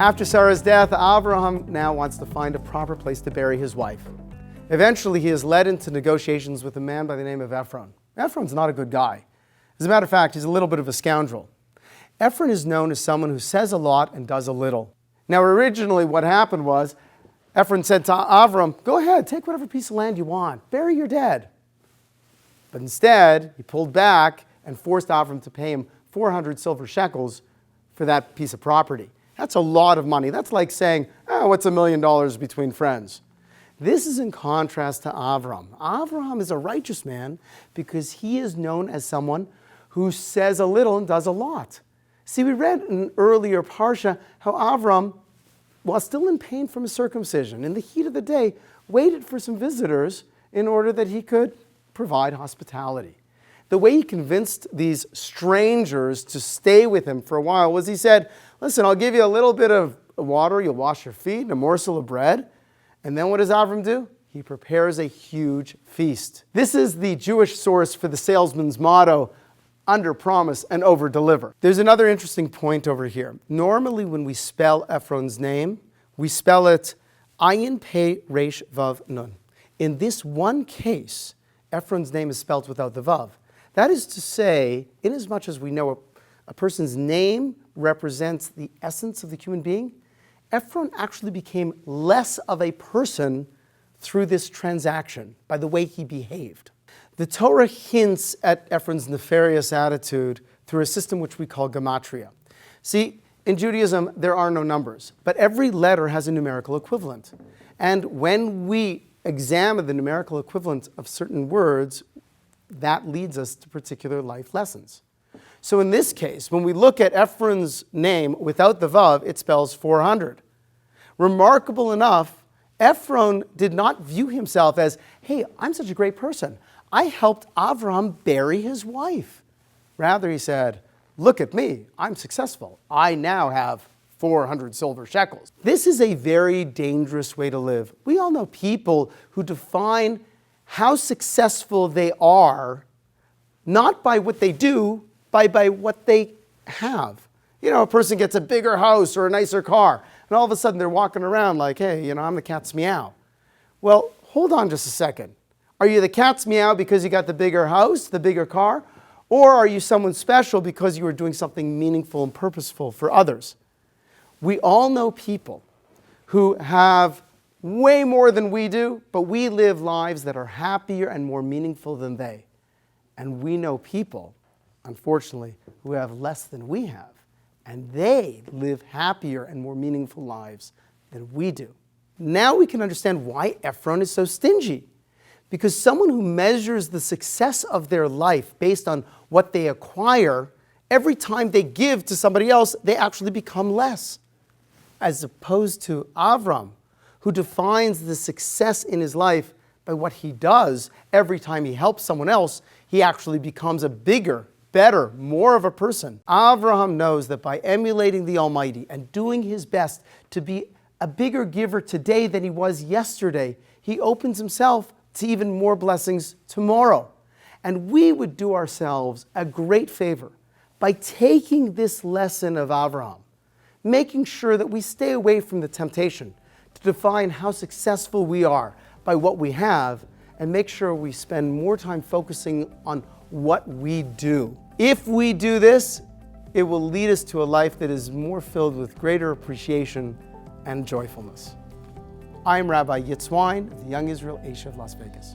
After Sarah's death, Avram now wants to find a proper place to bury his wife. Eventually, he is led into negotiations with a man by the name of Ephron. Ephron's not a good guy. As a matter of fact, he's a little bit of a scoundrel. Ephron is known as someone who says a lot and does a little. Now, originally what happened was, Ephron said to Avram, go ahead, take whatever piece of land you want, bury your dead. But instead, he pulled back and forced Avram to pay him 400 silver shekels for that piece of property. That's a lot of money. That's like saying, what's $1 million between friends? This is in contrast to Avram. Avram is a righteous man because he is known as someone who says a little and does a lot. See, we read in an earlier Parsha how Avram, while still in pain from his circumcision, in the heat of the day, waited for some visitors in order that he could provide hospitality. The way he convinced these strangers to stay with him for a while was he said, listen, I'll give you a little bit of water, you'll wash your feet, and a morsel of bread. And then what does Avram do? He prepares a huge feast. This is the Jewish source for the salesman's motto, under promise and over deliver. There's another interesting point over here. Normally when we spell Ephron's name, we spell it Ayin Pei Resh Vav Nun. In this one case, Ephron's name is spelled without the Vav. That is to say, inasmuch as we know a person's name represents the essence of the human being, Ephron actually became less of a person through this transaction by the way he behaved. The Torah hints at Ephron's nefarious attitude through a system which we call gematria. See, in Judaism, there are no numbers, but every letter has a numerical equivalent. And when we examine the numerical equivalent of certain words, that leads us to particular life lessons. So in this case, when we look at Ephron's name without the Vav, it spells 400. Remarkable enough, Ephron did not view himself as, hey, I'm such a great person. I helped Avram bury his wife. Rather, he said, look at me, I'm successful. I now have 400 silver shekels. This is a very dangerous way to live. We all know people who define how successful they are, not by what they do, by what they have. You know, a person gets a bigger house or a nicer car, and all of a sudden they're walking around like, hey, I'm the cat's meow. Well, hold on just a second. Are you the cat's meow because you got the bigger house, the bigger car? Or are you someone special because you are doing something meaningful and purposeful for others? We all know people who have way more than we do, but we live lives that are happier and more meaningful than they. And we know people, unfortunately, who have less than we have, and they live happier and more meaningful lives than we do. Now we can understand why Ephron is so stingy. Because someone who measures the success of their life based on what they acquire, every time they give to somebody else, they actually become less. As opposed to Avram, who defines the success in his life by what he does. Every time he helps someone else, he actually becomes a bigger, better, more of a person. Avraham knows that by emulating the Almighty and doing his best to be a bigger giver today than he was yesterday, he opens himself to even more blessings tomorrow. And we would do ourselves a great favor by taking this lesson of Avraham, making sure that we stay away from the temptation to define how successful we are by what we have, and make sure we spend more time focusing on what we do. If we do this, it will lead us to a life that is more filled with greater appreciation and joyfulness. I'm Rabbi Wyne of the Young Israel Aish of Las Vegas.